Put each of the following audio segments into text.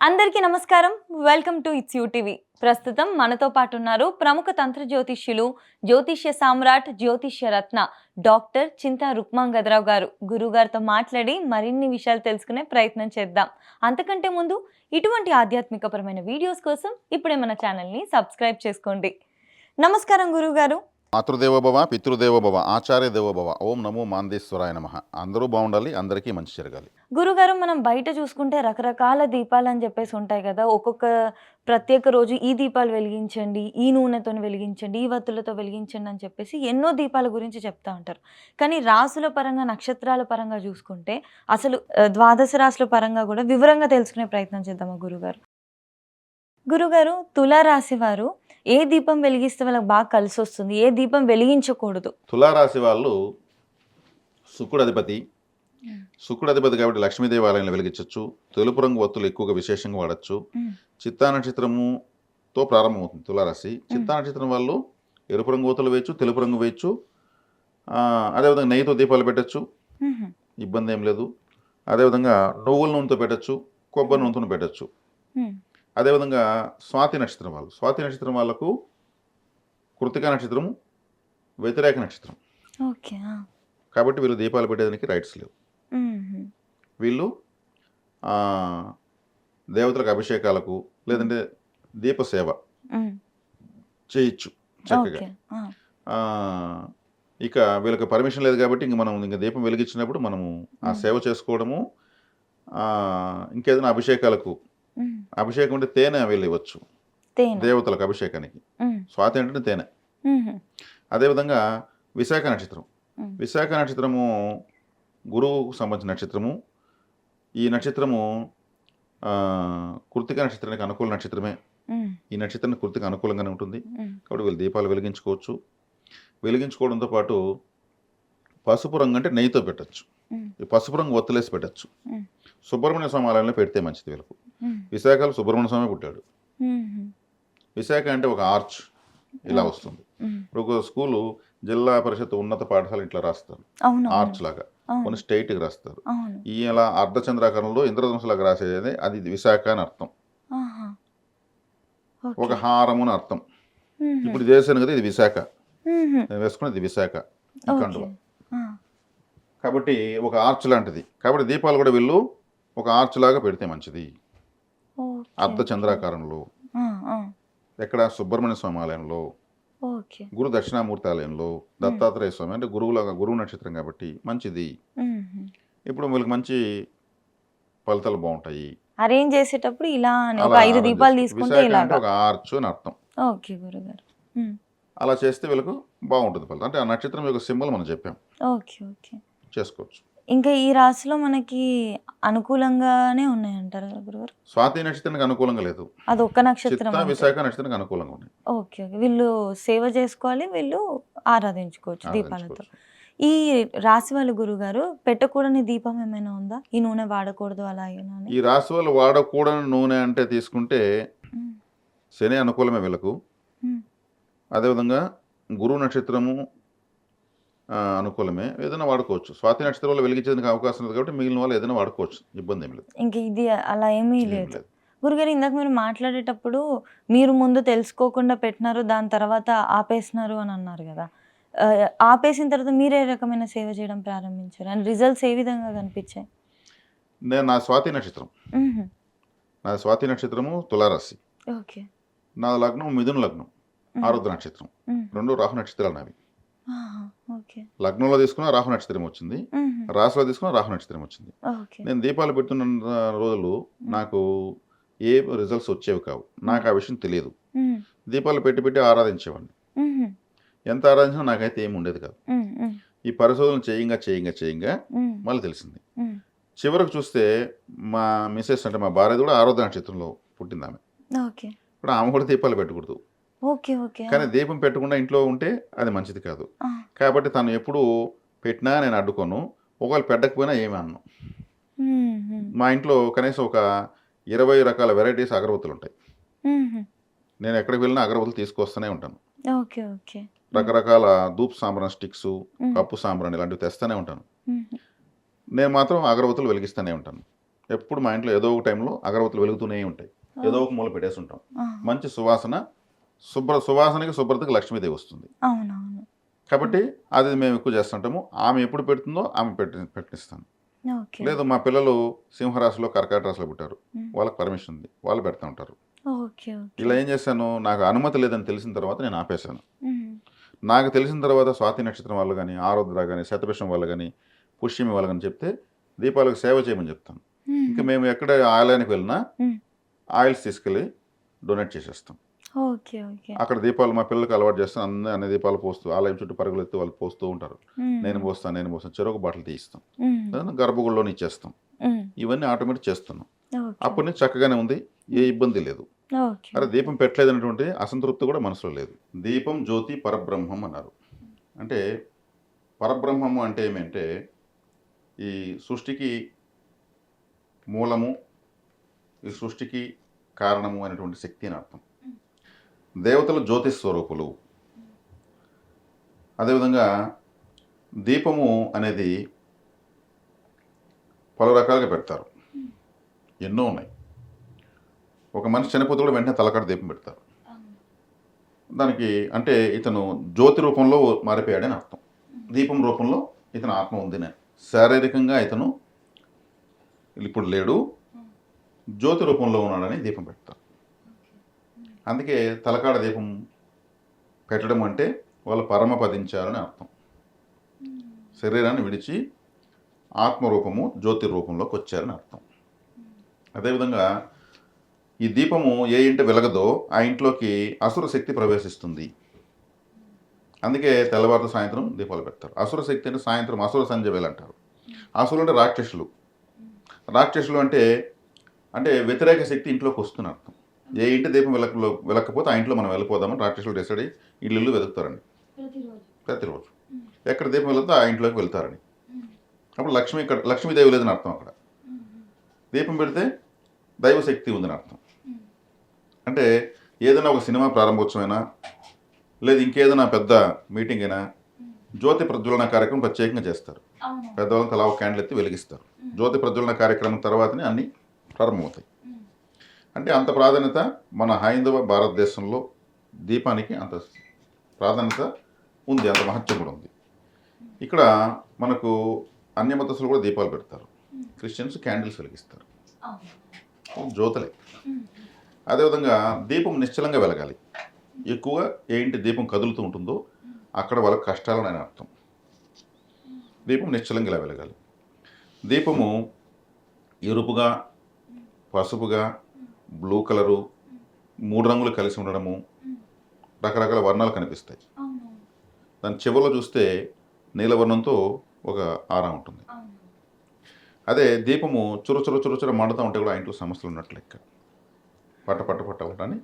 అందరికీ నమస్కారం. Welcome to it's you TV. ప్రస్తుతం మనతో పాటు ఉన్నారు ప్రముఖ తంత్ర జ్యోతిష్యులు, జ్యోతిష్య సామ్రాట్, జ్యోతిష్య రత్న డాక్టర్ చింతా రుక్మాంగదరావు గారు. గురువుగారితో మాట్లాడి మరిన్ని విషయాలు తెలుసుకునే ప్రయత్నం చేద్దాం. అంతకంటే ముందు ఇటువంటి ఆధ్యాత్మికపరమైన వీడియోస్ కోసం ఇప్పుడే మన ఛానల్‌ని సబ్స్క్రైబ్ చేసుకోండి. నమస్కారం గురువుగారు. మాతృదేవోభవ, పితృదేవోభవ, ఆచార్య దేవోభవ. ఓం నమో మాందేశ్వరాయ నమః. అందరూ బాగుండాలి, అందరికీ మంచి జరగాలి. గురుగారు, మనం బయట చూసుకుంటే రకరకాల దీపాలని చెప్పేసి ఉంటాయి కదా! ఒక్కొక్క ప్రత్యేక రోజు ఈ దీపాలు వెలిగించండి, ఈ నూనెతోని వెలిగించండి, ఈ వత్తులతో వెలిగించండి అని చెప్పేసి ఎన్నో దీపాల గురించి చెప్తా ఉంటారు. కానీ రాసుల పరంగా, నక్షత్రాల పరంగా చూసుకుంటే అసలు ద్వాదశ రాశుల పరంగా కూడా వివరంగా తెలుసుకునే ప్రయత్నం చేద్దామా గురుగారు? గురుగారు, తులారాశి వారు ఏ దీపం వెలిగిస్తే వాళ్ళకి బాగా కలిసొస్తుంది? ఏ దీపం వెలిగించకూడదు? తులారాశి వాళ్ళు శుక్రుడు అధిపతి. శుక్రుడు అధిపతి కాబట్టి లక్ష్మీదేవి ఆలయంలో వెలిగించవచ్చు. తెలుపు రంగు ఒత్తులు ఎక్కువగా విశేషంగా వాడచ్చు. చిత్తా నక్షత్రముతో ప్రారంభమవుతుంది తులారాశి. చిత్తా నక్షత్రం వాళ్ళు ఎరుపు రంగు ఒత్తులు వేయచ్చు, తెలుపు రంగు వేయచ్చు. అదేవిధంగా నెయ్యితో దీపాలు పెట్టచ్చు, ఇబ్బంది ఏం లేదు. అదేవిధంగా నువ్వుల నూనెతో పెట్టచ్చు, కొబ్బరి నూనెతో పెట్టచ్చు. అదేవిధంగా స్వాతి నక్షత్రం వాళ్ళు, స్వాతి నక్షత్రం వాళ్ళకు కృతికా నక్షత్రము వ్యతిరేక నక్షత్రం ఓకే. కాబట్టి వీళ్ళు దీపాలు పెట్టేదానికి రైట్స్ లేవు. వీళ్ళు దేవతలకు అభిషేకాలకు లేదంటే దీపసేవ చేయొచ్చు చక్కగా. ఇక వీళ్ళకి పర్మిషన్ లేదు కాబట్టి ఇంక మనం ఇంకా దీపం వెలిగించినప్పుడు మనము ఆ సేవ చేసుకోవడము. ఇంకేదైనా అభిషేకాలకు, అభిషేకం అంటే తేనె వీళ్ళు ఇవ్వచ్చు దేవతలకు అభిషేకానికి. స్వాతి అంటే తేనె. అదేవిధంగా విశాఖ నక్షత్రం, విశాఖ నక్షత్రము గురువుకు సంబంధించిన నక్షత్రము. ఈ నక్షత్రము కృతిక నక్షత్రానికి అనుకూల నక్షత్రమే. ఈ నక్షత్రం కృతిక అనుకూలంగానే ఉంటుంది కాబట్టి వీళ్ళు దీపాలు వెలిగించుకోవచ్చు. వెలిగించుకోవడంతో పాటు పసుపు రంగు అంటే నెయ్యితో పెట్టచ్చు. ఈ పసుపు రంగు ఒత్తులేసి పెట్టచ్చు. సుబ్రహ్మణ్య స్వామి ఆలయంలో పెడితే మంచిది వీళ్ళకు. విశాఖలో సుబ్రహ్మణ్య స్వామి పుట్టాడు. విశాఖ అంటే ఒక ఆర్చ్ ఇలా వస్తుంది. ఇప్పుడు ఒక స్కూలు జిల్లా పరిషత్ ఉన్నత పాఠశాల ఇట్లా రాస్తారు, ఆర్చ్ లాగా కొన్ని స్ట్రైట్గా రాస్తారు. ఇలా అర్ధచంద్రాకారంలో ఇంద్రధనుసులాగా రాసేది అది విశాఖ అని అర్థం. ఒక హారము అని అర్థం. ఇప్పుడు ఇది వేసాను కదా, ఇది విశాఖ. నేను వేసుకున్నది విశాఖ కండువ కాబట్టి ఒక ఆర్చ్ లాంటిది. కాబట్టి దీపాలు కూడా వీళ్ళు ఒక ఆర్చ్ లాగా పెడితే మంచిది. అర్ధచంద్రాకారంలో ఎక్కడ సుబ్రహ్మణ్య స్వామి ఆలయంలో, గురు దక్షిణామూర్తి ఆలయంలో, దత్తాత్రేయ స్వామి అంటే గురువు నక్షత్రం కాబట్టి మంచిది. ఇప్పుడు వీళ్ళకి మంచి ఫలితాలు బాగుంటాయి. అరేంజ్ చేసేటప్పుడు ఇలా ఒక 5 దీపాలు తీసుకుంటే ఒక ఆర్చ్ అని అర్థం. ఓకే గురుగారు. అలా చేస్తే వీళ్ళకు బాగుంటుంది ఫలితం. అంటే ఆ నక్షత్రం యొక్క సింబల్ మనం చెప్పాం. ఓకే ఓకే, చేసుకోవచ్చు. ఇంకా ఈ రాశిలో మనకి అనుకూలంగానే ఉన్నాయంటారు గురుగారు? స్వాతి నక్షత్రానికి అనుకూలంగా లేదు, అది ఒక్క నక్షత్రం. విశాఖ నక్షత్రానికి అనుకూలంగా ఉన్నాయి. ఓకే ఓకే, వీళ్ళు సేవ చేసుకోవాలి, వీళ్ళు ఆరాధించుకోవచ్చు దీపాలతో. ఈ రాశి వాళ్ళ గురుగారు పెట్టకూడని దీపం ఏమైనా ఉందా? ఈ నూనె వాడకూడదు అలా? ఈ రాశి వాళ్ళు వాడకూడని నూనె అంటే తీసుకుంటే శని అనుకూలమే వీళ్ళకు. అదేవిధంగా గురువు నక్షత్రము అనుకూలమే, ఏదైనా వాడుకోవచ్చు. స్వాతి నక్షత్రం వల్ల వెలిగించేందుకు అవకాశం లేదు కాబట్టి మిగిలిన వాళ్ళు ఏదైనా వాడుకోవచ్చు, ఇబ్బంది ఏమి లేదు. ఇంకా ఇది అలా ఏమీ లేదు గురుగారు. ఇందాక మీరు మాట్లాడేటప్పుడు మీరు ముందు తెలుసుకోకుండా పెట్టినారు, దాని తర్వాత ఆపేసినారు అని అన్నారు కదా. ఆపేసిన తర్వాత మీరు ఏ రకమైన సేవ చేయడం ప్రారంభించారు అండ్ రిజల్ట్స్ ఏ విధంగా కనిపించాయి? నా స్వాతి నక్షత్రం, నా స్వాతి నక్షత్రము తులారాశి. ఓకే. నా లగ్నం మిథున లగ్నం, ఆరుద్ర నక్షత్రం, రెండు రాహు నక్షత్రాలు నావి. లగ్నంలో తీసుకున్న రాహు నక్షత్రం వచ్చింది, రాశిలో తీసుకున్న రాహు నక్షత్రం వచ్చింది. నేను దీపాలు పెడుతున్న రోజులు నాకు ఏ రిజల్ట్స్ వచ్చేవి కావు, నాకు ఆ విషయం తెలియదు. దీపాలు పెట్టి పెట్టి ఆరాధించేవాడిని. ఎంత ఆరాధించినా నాకైతే ఏమి ఉండేది కాదు. ఈ పరిశోధన చేయంగా మళ్ళీ తెలిసింది. చివరకు చూస్తే మా మిసెస్ అంటే మా భార్య కూడా ఆరుద్ర నక్షత్రంలో పుట్టింది ఆమె. ఇప్పుడు ఆమె కూడా దీపాలు పెట్టకూడదు. కానీ దీపం పెట్టకుండా ఇంట్లో ఉంటే అది మంచిది కాదు. కాబట్టి తను ఎప్పుడు పెట్టినా నేను అడ్డుకోను, ఒకవేళ పెట్టకపోయినా ఏమి అన్ను. మా ఇంట్లో కనీసం ఒక 20 రకాల వెరైటీస్ అగరబత్తులు ఉంటాయి. నేను ఎక్కడికి వెళ్ళినా అగరబత్తులు తీసుకొస్తూనే ఉంటాను. రకరకాల ధూప్ సాంబ్రాన్ స్టిక్స్, కప్పు సాంబ్రాన్ ఇలాంటివి తెస్తూనే ఉంటాను. నేను మాత్రం అగరబత్తులు వెలిగిస్తూనే ఉంటాను. ఎప్పుడు మా ఇంట్లో ఏదో ఒక టైంలో అగరబత్తులు వెలుగుతూనే ఉంటాయి. ఏదో ఒక మూల పెట్టేసి ఉంటాం. మంచి సువాసన, సువాసనకి శుభ్రతకి లక్ష్మీదేవి వస్తుంది. అవునవును. కాబట్టి అది మేము ఎక్కువ చేస్తుంటాము. ఆమె ఎప్పుడు పెడుతుందో ఆమె పెట్టిస్తాను. ఓకే. లేదు మా పిల్లలు సింహరాశిలో కర్కాటక రాశిలో పుట్టారు, వాళ్ళకి పర్మిషన్ ఉంది, వాళ్ళు పెడతా ఉంటారు. ఓకే. ఓకే. ఇలా ఏం చేశాను, నాకు అనుమతి లేదని తెలిసిన తర్వాత నేను ఆపేశాను. హ్మ్. నాకు తెలిసిన తర్వాత స్వాతి నక్షత్రం వాళ్ళు కానీ, ఆరుద్ర కానీ, శతభిషం వాళ్ళు కానీ, పుష్యమి వాళ్ళు కానీ చెప్తే దీపాలకు సేవ చేయమని చెప్తాను. ఇంకా మేము ఎక్కడ ఆలయానికి వెళ్ళినా ఆయిల్స్ తీసుకెళ్ళి డొనేట్ చేసేస్తాం. ఓకే. ఓకే. అక్కడ దీపాలు మా పిల్లలకి అలవాటు చేస్తాను. అన్ని దీపాలు పోస్తూ ఆలయం చుట్టూ పరుగులు ఎత్తి వాళ్ళు పోస్తూ ఉంటారు. నేను పోస్తాను చెరొక బాటిల్ తీయిస్తాం, గర్భగుడిలోని ఇచ్చేస్తాం. ఇవన్నీ ఆటోమేటిక్ చేస్తున్నాం. అప్పటి నుంచి చక్కగానే ఉంది, ఏ ఇబ్బంది లేదు. అరే దీపం పెట్టలేదు అనేటువంటి అసంతృప్తి కూడా మనసులో లేదు. దీపం జ్యోతి పరబ్రహ్మం అన్నారు. అంటే పరబ్రహ్మము అంటే ఏమంటే ఈ సృష్టికి మూలము, ఈ సృష్టికి కారణము అనేటువంటి శక్తి అని అర్థం. దేవతలు జ్యోతి స్వరూపులు. అదేవిధంగా దీపము అనేది పలు రకాలుగా పెడతారు, ఎన్నో ఉన్నాయి. ఒక మనిషి చనిపోతే కూడా వెంటనే తలకాడ దీపం పెడతారు. దానికి అంటే ఇతను జ్యోతి రూపంలో మారిపోయాడని అర్థం. దీపం రూపంలో ఇతను ఆత్మ ఉందని, శారీరకంగా ఇతను ఇప్పుడు లేడు, జ్యోతి రూపంలో ఉన్నాడని దీపం పెడతారు. అందుకే తలకాడ దీపం పెట్టడం అంటే వాళ్ళు పరమపదించాలని అర్థం. శరీరాన్ని విడిచి ఆత్మరూపము జ్యోతి రూపంలోకి వచ్చారని అర్థం. అదేవిధంగా ఈ దీపము ఏ ఇంట వెలగదో ఆ ఇంట్లోకి అసుర శక్తి ప్రవేశిస్తుంది. అందుకే తెల్లవారు సాయంత్రం దీపాలు పెడతారు. అసుర శక్తి అంటే సాయంత్రం అసుర సంధ్య వేళ అంటారు. అసురులు అంటే రాక్షసులు. రాక్షసులు అంటే అంటే వ్యతిరేక శక్తి ఇంట్లోకి వస్తున్న అర్థం. ఏ ఇంటి దీపం వెలకపోతే ఆ ఇంట్లో మనం వెళ్ళిపోదామని రాక్షసులు డిసైడ్ అయ్యి ఇల్లు వెతుకుతారండి ప్రతిరోజు. ఎక్కడ దీపం వెళ్తే ఆ ఇంట్లోకి వెళ్తారని. అప్పుడు లక్ష్మీదేవి లేదని అర్థం. అక్కడ దీపం పెడితే దైవశక్తి ఉందని అర్థం. అంటే ఏదైనా ఒక సినిమా ప్రారంభోత్సవమైనా లేదు ఇంకేదైనా పెద్ద మీటింగ్ అయినా జ్యోతి ప్రజ్వలన కార్యక్రమం ప్రత్యేకంగా చేస్తారు. పెద్దవాళ్ళకి అలా ఒక క్యాండిల్ ఎత్తి వెలిగిస్తారు. జ్యోతి ప్రజ్వలన కార్యక్రమం తర్వాతనే అన్నీ ప్రారంభమవుతాయి. అంటే అంత ప్రాధాన్యత మన హైందవ భారతదేశంలో దీపానికి అంత ప్రాధాన్యత ఉంది, అంత మహత్యం కూడా ఉంది. ఇక్కడ మనకు అన్య మతస్థులు కూడా దీపాలు పెడతారు. క్రిస్టియన్స్ క్యాండిల్స్ వెలిగిస్తారు, జ్యోతులే. అదేవిధంగా దీపం నిశ్చలంగా వెలగాలి. ఎక్కువగా ఏ ఇంటి దీపం కదులుతూ ఉంటుందో అక్కడ వాళ్ళకి కష్టాలని అని అర్థం. దీపం నిశ్చలంగా ఇలా వెలగాలి. దీపము ఎరుపుగా, పసుపుగా, బ్లూ కలరు, 3 రంగులు కలిసి ఉండడము, రకరకాల వర్ణాలు కనిపిస్తాయి. దాని చివరిలో చూస్తే నీలవర్ణంతో ఒక ఆరా ఉంటుంది. అదే దీపము చురుచుర మండుతూ ఉంటే కూడా ఆ ఇంట్లో సమస్యలు ఉన్నట్లు లెక్క. పట్ట ఉంటాని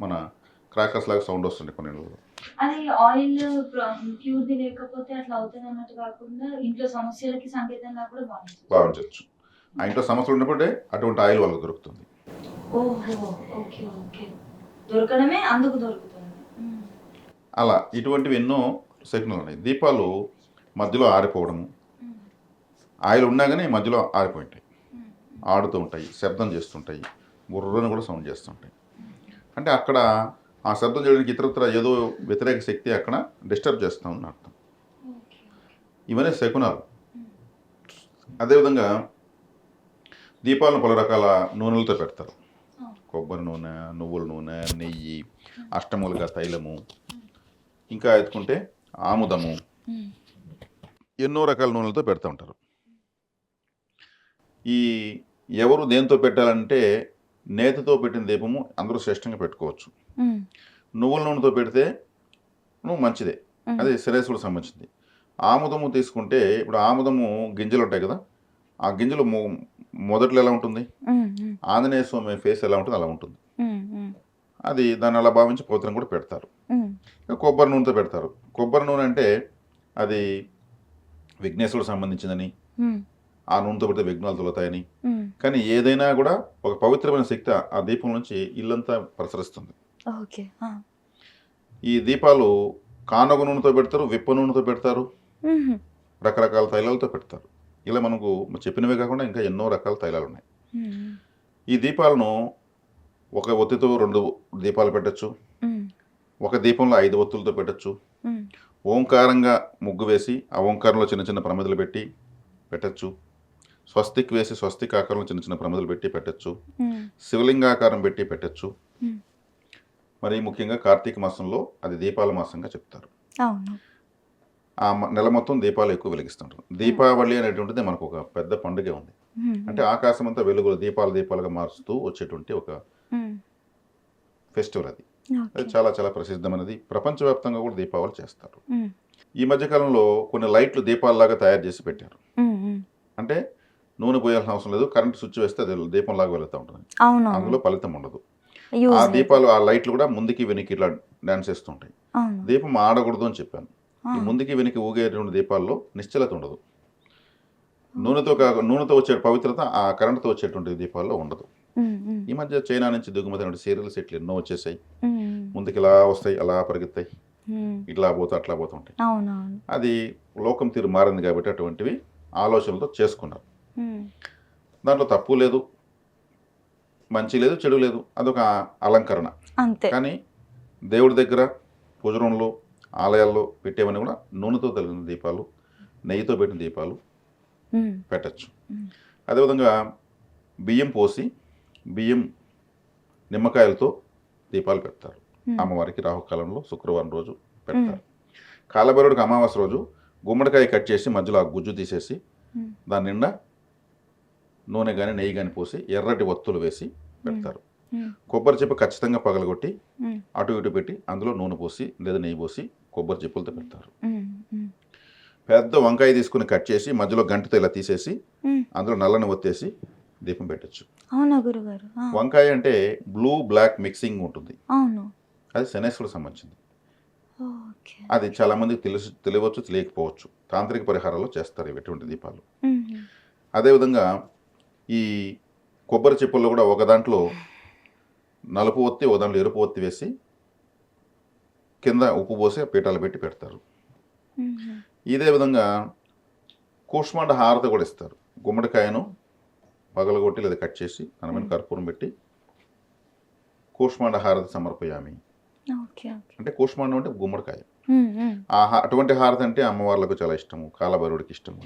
మన క్రాకర్స్ లాగా సౌండ్ వస్తుంది కొన్ని ఇళ్ళలో. అది ఆయిల్ ప్యూర్ది లేకపోతే అట్లా అవుతుంది అన్నట్టు కాకుండా ఇంట్లో సమస్యలకి సంకేతంగా కూడా భావించవచ్చు. ఆ ఇంట్లో సమస్యలు ఉన్నప్పుడే అటువంటి ఆయిల్ వాళ్ళకి దొరుకుతుంది. దొరకడమే అందుకు దొరుకుతుంది. అలా ఇటువంటివి ఎన్నో శకునాలు ఉన్నాయి. దీపాలు మధ్యలో ఆరిపోవడము, ఆయిల్ ఉన్నా కానీ మధ్యలో ఆరిపోయింటాయి, ఆడుతూ ఉంటాయి, శబ్దం చేస్తుంటాయి, బుర్రను కూడా సౌండ్ చేస్తుంటాయి. అంటే అక్కడ ఆ శబ్దం చేయడానికి ఇతరత్ర ఏదో వ్యతిరేక శక్తి అక్కడ డిస్టర్బ్ చేస్తామని అర్థం. ఇవన్నీ శకునాలు. అదేవిధంగా దీపాలను పలు రకాల నూనెలతో పెడతారు. కొబ్బరి నూనె, నువ్వుల నూనె, నెయ్యి, అష్టమూలిక తైలము, ఇంకా ఎత్తుకుంటే ఆముదము, ఎన్నో రకాల నూనెలతో పెడతా ఉంటారు. ఈ ఎవరు దేంతో పెట్టాలంటే నేతితో పెట్టిన దీపము అందరూ శ్రేష్టంగా పెట్టుకోవచ్చు. నువ్వుల నూనెతో పెడితే నువ్వు మంచిదే, అది శ్రేయస్సుకు సంబంధించింది. ఆముదము తీసుకుంటే ఇప్పుడు ఆముదము గింజలు ఉంటాయి కదా, ఆ గింజలు మొదట్లో ఎలా ఉంటుంది, ఆంజనేయ స్వామి ఫేస్ ఎలా ఉంటుంది అలా ఉంటుంది. అది దాన్ని అలా భావించి పోతనం కూడా పెడతారు. కొబ్బరి నూనెతో పెడతారు. కొబ్బరి నూనె అంటే అది విఘ్నేశ్వరుడు సంబంధించిందని, ఆ నూనెతో పెడితే విఘ్నాలు తొలతాయని. కానీ ఏదైనా కూడా ఒక పవిత్రమైన శక్తి ఆ దీపం నుంచి ఇల్లంతా ప్రసరిస్తుంది. ఈ దీపాలు కానగ నూనెతో పెడతారు, విప్ప నూనెతో పెడతారు, రకరకాల తైలాలతో పెడతారు. ఇలా మనకు చెప్పినవే కాకుండా ఇంకా ఎన్నో రకాల తైలాలు ఉన్నాయి. ఈ దీపాలను ఒక ఒత్తితో 2 దీపాలు పెట్టచ్చు, ఒక దీపంలో 5 ఒత్తులతో పెట్టచ్చు, ఓంకారంగా ముగ్గు వేసి ఆ ఓంకారంలో చిన్న చిన్న ప్రమిదలు పెట్టి పెట్టచ్చు, స్వస్తిక్ వేసి స్వస్తిక్ ఆకారంలో చిన్న చిన్న ప్రమిదలు పెట్టి పెట్టచ్చు, శివలింగాకారం పెట్టి పెట్టచ్చు. మరి ముఖ్యంగా కార్తీక మాసంలో అది దీపాల మాసంగా చెప్తారు. ఆ నెల మొత్తం దీపాలు ఎక్కువ వెలిగిస్తుంటారు. దీపావళి అనేటువంటిది మనకు ఒక పెద్ద పండుగ ఉంది. అంటే ఆకాశం అంతా వెలుగులు దీపాలుగా మారుస్తూ వచ్చేటువంటి ఒక ఫెస్టివల్ అది. అది చాలా చాలా ప్రసిద్ధమైనది. ప్రపంచవ్యాప్తంగా కూడా దీపావళి చేస్తారు. ఈ మధ్యకాలంలో కొన్ని లైట్లు దీపాలలాగా తయారు చేసి పెట్టారు. అంటే నూనె పోయాల్సిన అవసరం లేదు, కరెంట్ స్విచ్ వేస్తే అది దీపంలాగా వెళుతూ ఉంటుంది. అందులో ఫలితం ఉండదు. ఆ దీపాలు ఆ లైట్లు కూడా ముందుకి వెనక్కి ఇట్లా డాన్స్ చేస్తుంటాయి. దీపం ఆడకూడదు అని చెప్పాను. ఈ ముందుకి వెనక్కి ఊగేటువంటి దీపాల్లో నిశ్చలత ఉండదు. నూనెతో వచ్చే పవిత్రత ఆ కరెంట్తో వచ్చేటువంటి దీపాల్లో ఉండదు. ఈ మధ్య చైనా నుంచి దిగుమతి సీరియల్ సెట్లు ఎన్నో వచ్చేసాయి. ముందుకు ఇలా వస్తాయి, అలా పరిగెత్తాయి, ఇట్లా పోతా అట్లా పోతూ ఉంటాయి. అది లోకం తీరు మారింది కాబట్టి అటువంటివి ఆలోచనలతో చేసుకున్నారు. దాంట్లో తప్పు లేదు, మంచి లేదు, చెడు లేదు, అదొక అలంకరణ. కానీ దేవుడి దగ్గర పూజ రూమ్లో ఆలయాల్లో పెట్టేవన్నీ కూడా నూనెతో తగిలిన దీపాలు, నెయ్యితో పెట్టిన దీపాలు పెట్టచ్చు. అదేవిధంగా బియ్యం పోసి నిమ్మకాయలతో దీపాలు పెడతారు. అమ్మవారికి రాహుకాలంలో శుక్రవారం రోజు పెడతారు. కాలభైరవుడికి అమావాస్య రోజు గుమ్మడికాయ కట్ చేసి మధ్యలో ఆ గుజ్జు తీసేసి దాని నిండా నూనె కానీ నెయ్యి కానీ పోసి ఎర్రటి ఒత్తులు వేసి పెడతారు. కొబ్బరి చెప్పు ఖచ్చితంగా పగలగొట్టి అటు ఇటు పెట్టి అందులో నూనె పోసి లేదా నెయ్యి పోసి కొబ్బరి చెప్పులతో పెడతారు. పెద్ద వంకాయ తీసుకుని కట్ చేసి మధ్యలో గంటతో ఇలా తీసేసి అందులో నల్లని ఒత్తేసి దీపం పెట్టచ్చు. వంకాయ అంటే బ్లూ బ్లాక్ మిక్సింగ్ ఉంటుంది. అది శనేశ్వరుడు సంబంధించింది. అది చాలా మందికి తెలియవచ్చు, తెలియకపోవచ్చు. తాంత్రిక పరిహారాలు చేస్తారు ఇటువంటి దీపాలు. అదేవిధంగా ఈ కొబ్బరి చెప్పుల్లో కూడా ఒక దాంట్లో నలుపు ఒత్తి ఒక దాంట్లో ఎరుపు ఒత్తి వేసి కింద ఉప్పు పోసి పీఠాలు పెట్టి పెడతారు. ఇదే విధంగా కూష్మాండ హారతి కూడా ఇస్తారు. గుమ్మడికాయను పగలగొట్టి లేదా కట్ చేసి దాని మీద కర్పూరం పెట్టి కూష్మాండ హారతి సమర్పయామి అంటే కూష్మాండం అంటే గుమ్మడికాయ. అటువంటి హారతి అంటే అమ్మవార్లకు చాలా ఇష్టము, కాలభైరవుడికి ఇష్టము.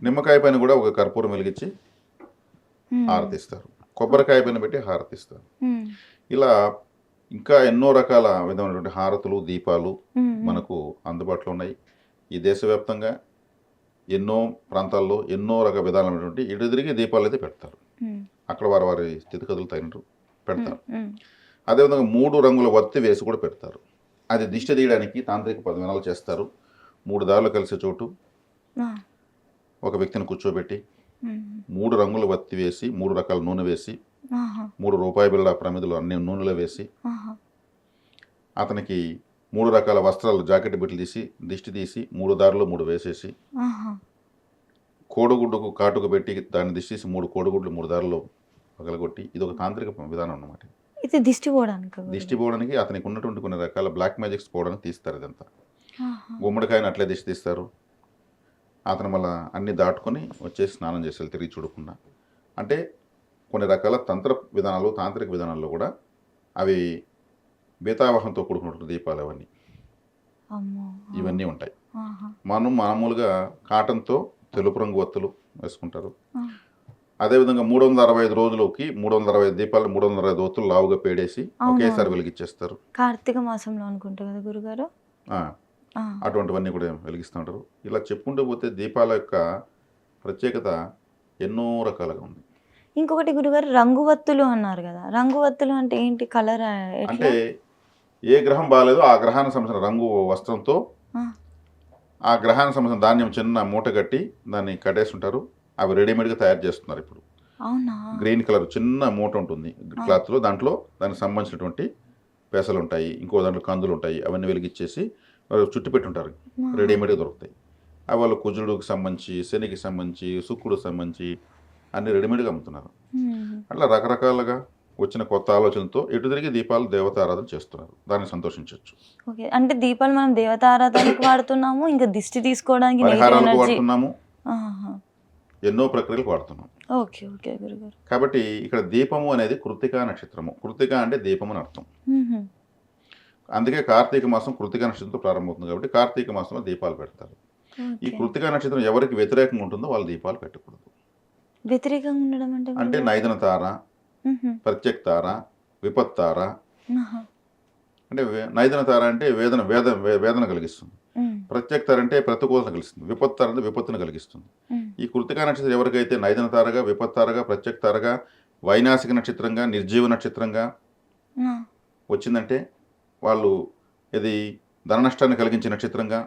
నిమ్మకాయ పైన కూడా ఒక కర్పూరం వెలిగించి హారతిస్తారు. కొబ్బరికాయ పైన పెట్టి హారతిస్తారు. ఇలా ఇంకా ఎన్నో రకాల విధమైనటువంటి హారతులు, దీపాలు మనకు అందుబాటులో ఉన్నాయి. ఈ దేశవ్యాప్తంగా ఎన్నో ప్రాంతాల్లో ఎన్నో రకాల విధానమైనటువంటి ఇటు తిరిగి దీపాలు అయితే పెడతారు. అక్కడ వారి స్థితిగతులు తగినట్టు పెడతారు. అదేవిధంగా 3 రంగుల వత్తి వేసి కూడా పెడతారు. అది దిష్టి తీయడానికి తాంత్రిక విధానాలు చేస్తారు. 3 దారులు కలిసే చోటు ఒక వ్యక్తిని కూర్చోబెట్టి 3 రంగుల వత్తి వేసి 3 రకాల నూనె వేసి 3 రూపాయి బిళ్ళ ప్రమిదలు అన్ని నూనెలో వేసి అతనికి 3 రకాల వస్త్రాలు జాకెట్ బిట్లు తీసి దిష్టి తీసి 3 దారులు 3 వేసేసి కోడిగుడ్డుకు కాటుకు పెట్టి దాన్ని దిష్టి తీసి 3 కోడిగుడ్లు 3 దారులు పగలగొట్టి ఇది ఒక తాంత్రిక విధానం అన్నమాట. ఇది దిష్టి పోవడానికి అతనికి ఉన్నటువంటి కొన్ని రకాల బ్లాక్ మ్యాజిక్స్ పోవడానికి తీస్తారు. ఇదంతా గుమ్మడికాయని అట్లే దిష్టి తీస్తారు. అతను మళ్ళీ అన్ని దాటుకొని వచ్చేసి స్నానం చేసేది తిరిగి చూడకుండా. అంటే కొన్ని రకాల తాంత్రిక విధానాల్లో కూడా అవి బీతావాహంతో కూడుకున్నటువంటి దీపాలు ఇవన్నీ ఉంటాయి. మనం మామూలుగా కాటన్తో తెలుపు రంగు ఒత్తులు వేసుకుంటారు. అదేవిధంగా 365 రోజులకి 365 దీపాలు 365 ఒత్తులు లావుగా పేడేసి ఒకేసారి వెలిగించేస్తారు. కార్తీక మాసంలో అనుకుంటా కదా గురుగారు. అటువంటివన్నీ కూడా వెలిగిస్తూ ఉంటారు. ఇలా చెప్పుకుంటూ పోతే దీపాల యొక్క ప్రత్యేకత ఎన్నో రకాలుగా ఉంది. ఇంకొకటి గురుగారు రంగువత్తులు అన్నారు కదా, రంగువత్తులు అంటే ఏంటి? కలర్ అంటే ఏ గ్రహం బాగాలేదో ఆ గ్రహానికి సంబంధించిన రంగు వస్త్రంతో ఆ గ్రహానికి సంబంధించిన ధాన్యం చిన్న మూట కట్టి దాన్ని కట్టేసి ఉంటారు. అవి రెడీమేడ్గా తయారు చేస్తున్నారు ఇప్పుడు. గ్రీన్ కలర్ చిన్న మూట ఉంటుంది క్లాత్లో, దాంట్లో దానికి సంబంధించినటువంటి పెసలు ఉంటాయి, ఇంకో దాంట్లో కందులు ఉంటాయి. అవన్నీ వెలిగించేసి చుట్టు పెట్టి ఉంటారు, రెడీమేడ్గా దొరుకుతాయి. అవి వాళ్ళు కుజుడుకి సంబంధించి, శనికి సంబంధించి, శుక్రుడికి సంబంధించి అన్ని రెడీమేడ్గా అమ్ముతున్నారు. అట్లా రకరకాలుగా వచ్చిన కొత్త ఆలోచనతో ఎటు తిరిగి దీపాలు దేవత ఆరాధన చేస్తున్నారు. దాన్ని సంతోషించవచ్చు. అంటే దీపాలు మనం దేవత ఆరాధనకు వాడుతున్నాము, ఇంకా దిష్టి తీసుకోవడానికి పరిహారాలకు వాడుతున్నాము, ఆహా! ఎన్నో ప్రక్రియలకు వాడుతున్నాం. ఓకే. ఓకే గురుగారు. కాబట్టి ఇక్కడ దీపము అనేది కృత్తికా నక్షత్రము. కృత్తిక అంటే దీపం అని అర్థం. హుహు. అందుకే కార్తీక మాసం కృత్తికా నక్షత్రంతో ప్రారంభమవుతుంది కాబట్టి కార్తీక మాసంలో దీపాలు పెడతారు. ఈ ఓకే. కృత్తికా నక్షత్రం ఎవరికి వ్యతిరేకంగా ఉంటుందో వాళ్ళు దీపాలు పెట్టకూడదు. వ్యతిరేకంగా ఉండడం అంటే అంటే గురుగారు? నైదన తార, హుహు. ప్రత్యక్ తార, విపత్ తార. ఆహా! అంటే నైదన తార అంటే వేదన కలిగిస్తుంది. హ్మ్. ప్రత్యక్ తార అంటే ప్రతికూలత కలిగిస్తుంది. విపత్ తార అంటే విపత్తును కలిగిస్తుంది. హ్మ్. ఈ కృత్తికా నక్షత్రం ఎవరికైతే నైదన తారగా, విపత్ తారగా, ప్రత్యక్ తారగా, వైనాశిక నక్షత్రంగా, నిర్జీవ నక్షత్రంగా ఆ! వచ్చిందంటే వాళ్ళు ఇది ధన నష్టాన్ని కలిగించే నక్షత్రంగా,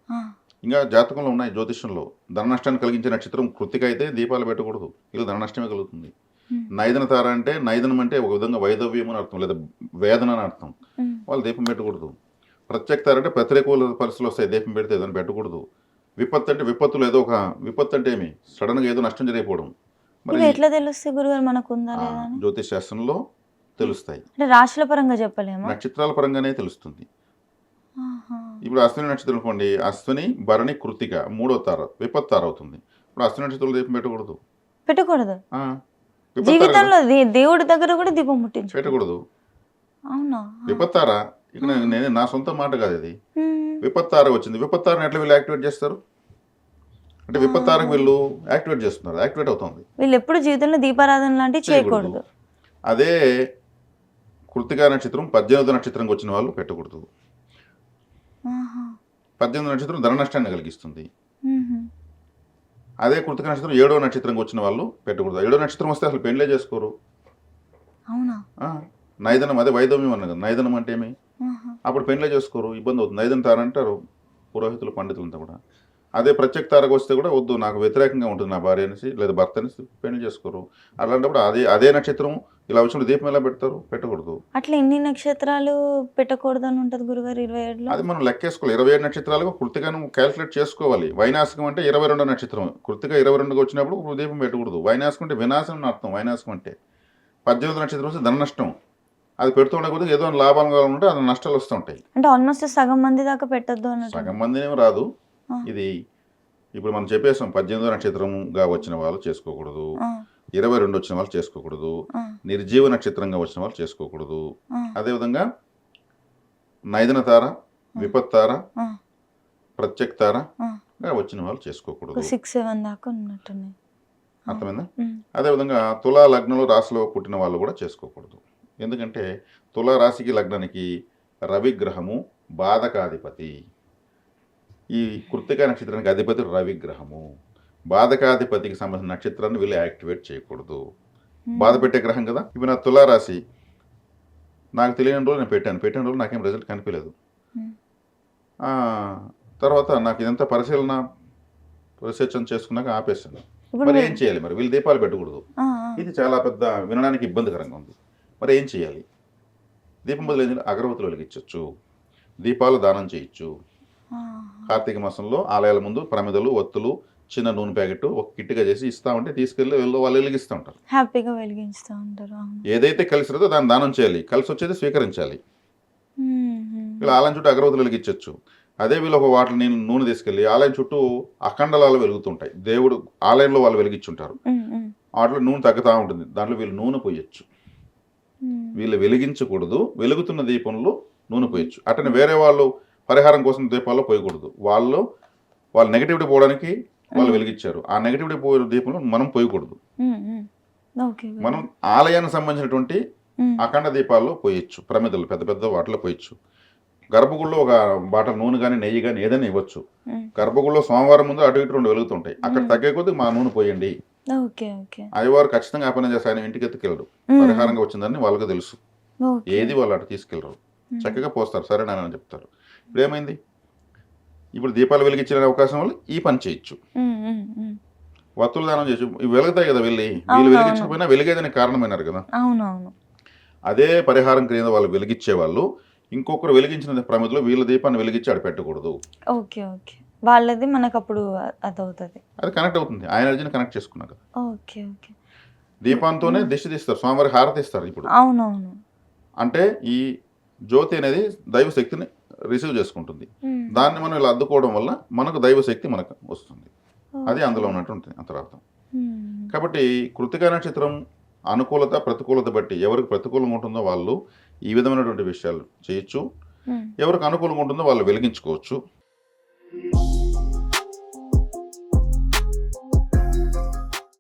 ఆ! ఇంకా జాతకంలో ఉన్నాయి జ్యోతిష్యంలో ధన నష్టాన్ని కలిగించే నక్షత్రం కృత్తిక అయితే దీపాలు పెట్టకూడదు. ఇలా ధన నష్టమే కలుగుతుంది. హ్మ్. నైదన తార అంటే నైదనం అంటే ఒక విధంగా వైదవ్యం అని అర్థం, లేదా వేదన అని అర్థం. హ్మ్. వాళ్ళు దీపం పెట్టకూడదు. ప్రత్యక్ తార అంటే ప్రతికూల పరిస్థితులు వస్తాయి, దీపం పెడితే ఏదైనా పెట్టకూడదు. విపత్తు అంటే విపత్తులు ఏదో ఒక విపత్తు అంటే ఏమి సడన్గా ఏదో నష్టం జరిగిపోవడం. మరి ఇవి ఎట్లా తెలుస్తాయి గురుగారు మనకుందా ఆ, లేదా అని? జ్యోతిష్ శాస్త్రంలో తెలుస్తాయి. అంటే రాశుల పరంగా చెప్పలేమా? నక్షత్రాల పరంగానే తెలుస్తుంది. ఆహా! ఇప్పుడు అశ్విని నక్షత్రం అనుకోండి, అశ్విని భరణి కృత్తిక 3వ తార విపత్ తార అవుతుంది. ఇప్పుడు అశ్విని నక్షత్రంలో దీపం పెట్టకూడదు. పెట్టకూడదు. ఆ, విపత్ తార కదా, జీవితంలో దేవుడి దగ్గర కూడా దీపం ముట్టించు. పెట్టకూడదు. అవునా? విపత్ తార ఇక్కడ నేను నా సొంత మాట కాదు ఇది. హ్మ్. విపత్ తార వచ్చింది. విపత్ తారని ఎట్లా వీళ్ళు యాక్టివేట్ చేస్తారు? అంటే విపత్ తారకు వీళ్ళు యాక్టివేట్ చేస్తున్నారు, యాక్టివేట్ అవుతుంది. వీళ్ళు ఎప్పుడు జీవితంలో దీపారాధన లాంటివి చేయకూడదు. అదే కృత్తికా నక్షత్రం 18వ నక్షత్రంకి వచ్చిన వాళ్ళు పెట్టకూడదు. ఆహా! 18వ నక్షత్రం ధన నష్టాన్ని కలిగిస్తుంది. హుహు. అదే కృత్తిక నక్షత్రం 7వ నక్షత్రంకి వచ్చిన వాళ్ళు పెట్టకూడదు. 7వ నక్షత్రం వస్తే అసలు పెళ్ళే చేసుకోరు. అవునా? ఆ, నైదనం అదే వైదవ్యం అన్న కదా, నైదనం అంటే ఏమి? ఆహా! అప్పుడు పెళ్ళే చేసుకోరు, ఇబ్బంది అవుతుంది. నైదన తార అంటారు పురోహితులు పండితులంతా కూడా. అదే ప్రత్యక్ తారకు వస్తే కూడా వద్దు, నాకు వ్యతిరేకంగా ఉంటుంది నా భార్య అనేసి లేదా భర్త అనేసి పెళ్లి చేసుకోరు. అలాంటప్పుడు అదే నక్షత్రం ఇలా వచ్చినప్పుడు దీపం ఎలా పెడతారు? పెట్టకూడదు. అట్లా ఎన్ని నక్షత్రాలు పెట్టకూడదు అని ఉంటది గురుగారు 27లో? అది మనం లెక్కేసుకోవాలి. 27 నక్షత్రాలకు కృత్తికను క్యాలిక్యులేట్ చేసుకోవాలి. వైనాశకం అంటే 22 నక్షత్రం. కృత్తిక 22కి వచ్చినప్పుడు దీపం పెట్టకూడదు. వైనాశకం అంటే వినాశం అని అర్థం. వైనాశకం అంటే 18 నక్షత్రం వస్తే ధన నష్టం. అది పెడుతూ ఉండకపోతే ఏదో లాభాలు ఉంటే అది నష్టాలు వస్తూ ఉంటాయి. అంటే ఆల్మోస్ట్ సగం మంది దాకా పెట్టొద్దు అన్నట్టు. సగం మందినేమో రాదు. ఆ. ఇది ఇప్పుడు మనం చెప్పేసాం 18వ నక్షత్రంగా వచ్చిన వాళ్ళు చేసుకోకూడదు. ఆ, 22 వచ్చిన వాళ్ళు చేసుకోకూడదు. ఆ, నిర్జీవ నక్షత్రంగా వచ్చిన వాళ్ళు చేసుకోకూడదు. ఆ, అదేవిధంగా నైదన తార, విపత్ తార, ఆ, ప్రత్యక్ ఆ. తారగా వచ్చిన వాళ్ళు చేసుకోకూడదు. 6-7 దాకా ఉన్నట్టున్నాయి. అర్థమైందా? ఉమ్, అదేవిధంగా తులా లగ్నంలో రాశిలో పుట్టిన వాళ్ళు కూడా చేసుకోకూడదు. ఎందుకంటే తులా రాశికి లగ్నానికి రవిగ్రహము బాధకాధిపతి. ఈ కృత్తికా నక్షత్రానికి అధిపతి రవిగ్రహము. బాధకాధిపతికి సంబంధించిన నక్షత్రాన్ని వీళ్ళు యాక్టివేట్ చేయకూడదు. ఉమ్, బాధ పెట్టే గ్రహం కదా. ఇప్పుడు నా తులారాశి నాకు తెలియని రోజు నేను పెట్టిన రోజు నాకేం రిజల్ట్ కనిపించలేదు. ఉమ్, ఆ, తర్వాత నాకు ఇదంతా రీసెర్చ్ చేసుకున్నాక ఆపేసాను. ఇప్పుడు మరి ఏం చేయాలి? మరి వీళ్ళు దీపాలు పెట్టకూడదు. ఆ, ఇది చాలా పెద్ద వినడానికి ఇబ్బందికరంగా ఉంది. మరి ఏం చేయాలి? దీపం బదులు ఏం చేయాలి? అగరవత్తులు వెలిగించవచ్చు, దీపాలు దానం చేయొచ్చు. ఆ, కార్తీక మాసంలో ఆలయాల ముందు ప్రమిదలు, ఒత్తులు, చిన్న నూనె ప్యాకెట్ ఒక కిట్గా చేసి ఇస్తామంటే తీసుకెళ్ళి వాళ్ళు వెలిగిస్తూ ఉంటారు. హ్యాపీగా వెలిగిస్తూ ఉంటారు. అవును. ఏదైతే కలిసి రాదో దాన్ని దానం చేయాలి, కలిసి వచ్చేది స్వీకరించాలి. ఉమ్, ఉమ్, వీళ్ళు ఆలయం చుట్టూ అగరవత్తులు వెలిగించవచ్చు. అదే వీళ్ళు ఒక వాటర్ నూనె తీసుకెళ్ళి ఆలయం చుట్టూ అఖండలాలు వెలుగుతుంటాయి. దేవుడు ఆలయంలో వాళ్ళు వెలిగించుంటారు. ఉమ్, ఉమ్, వాటిలో నూనె తగ్గుతూ ఉంటుంది. దాంట్లో వీళ్ళు నూనె పోయొచ్చు. ఉమ్, వీళ్ళు వెలిగించకూడదు, వెలుగుతున్న దీపంలో నూనె పోయొచ్చు. అట్లనే వేరే వాళ్ళు పరిహారం కోసం దీపాల్లో పోయకూడదు. వాళ్ళు నెగిటివిటీ పోవడానికి వాళ్ళు వెలిగించారు, ఆ నెగిటివిటీ పోయే దీపంలో మనం పోయకూడదు. ఉమ్, ఉమ్. ఓకే గురు. మనం ఆలయానికి సంబంధించినటువంటి ఉమ్, అఖండ దీపాల్లో పోయొచ్చు, ప్రమిదలు పెద్ద పెద్ద వాటిలో పోయొచ్చు. గర్భగుడిలో ఒక బాటల్ నూనె కానీ నెయ్యి కానీ ఏదైనా ఇవ్వచ్చు. ఉమ్, గర్భగుడిలో సోమవారం ముందు అటు ఇటు 2 వెలుగుతుంటాయి. అక్కడ తగ్గే కొద్దీ మా నూనె పోయండి. Okay okay. అయ్యవారు ఖచ్చితంగా ఆ పని చేస్తే ఆయన ఇంటికి ఎత్తుకెళ్ళడు. ఉమ్, పరిహారంగా వచ్చిందని వాళ్ళకి తెలుసు. ఓకే. ఏది వాళ్ళు అటు తీసుకెళ్ళరు, చక్కగా పోస్తారు, సరేనా చెప్తారు. ఇప్పుడు ఏమైంది? ఇప్పుడు దీపాలు వెలిగించిన అవకాశం వల్ల ఈ పని చేయొచ్చు, ఉమ్, ఉమ్, ఉమ్. వత్తులు దానం చేయొచ్చు. ఇవి వెలుగుతాయి కదా, వీళ్ళు అవును, వెలిగించకపోయినా వెలిగేదానికి కారణమైనారు కదా. అవునవును. అదే పరిహారం క్రియ వాళ్ళు వెలిగించే వాళ్ళు ఇంకొకరు వెలిగించిన ప్రమిదలో వీళ్ళ దీపాన్ని వెలిగించి ఆడ పెట్టకూడదు. Okay okay. వాళ్ళది మనకు అప్పుడు అదవుతుంది. అది కనెక్ట్ అవుతుంది, ఆ ఎనర్జీని కనెక్ట్ చేసుకున్నాక. Okay okay. దీపంతోనే దిష్టి తీస్తారు, స్వామివారి హారతి ఇస్తారు. ఇప్పుడు అవునవును. అంటే ఈ జ్యోతి అనేది దైవ శక్తిని రిసీవ్ చేసుకుంటుంది. ఉమ్, దాన్ని మనం ఇలా అద్దుకోవడం వల్ల మనకు దైవ శక్తి మనకు వస్తుంది. అది అందులో ఉన్నటువంటి అంతరార్థం. మ్మ్. కాబట్టి కృత్తికా నక్షత్రం అనుకూలత ప్రతికూలత బట్టి ఎవరికి ప్రతికూలంగా ఉంటుందో వాళ్ళు ఈ విధమైనటువంటి విషయాలు చేయొచ్చు, మ్మ్. ఎవరికి అనుకూలంగా ఉంటుందో వాళ్ళు వెలిగించుకోవచ్చు.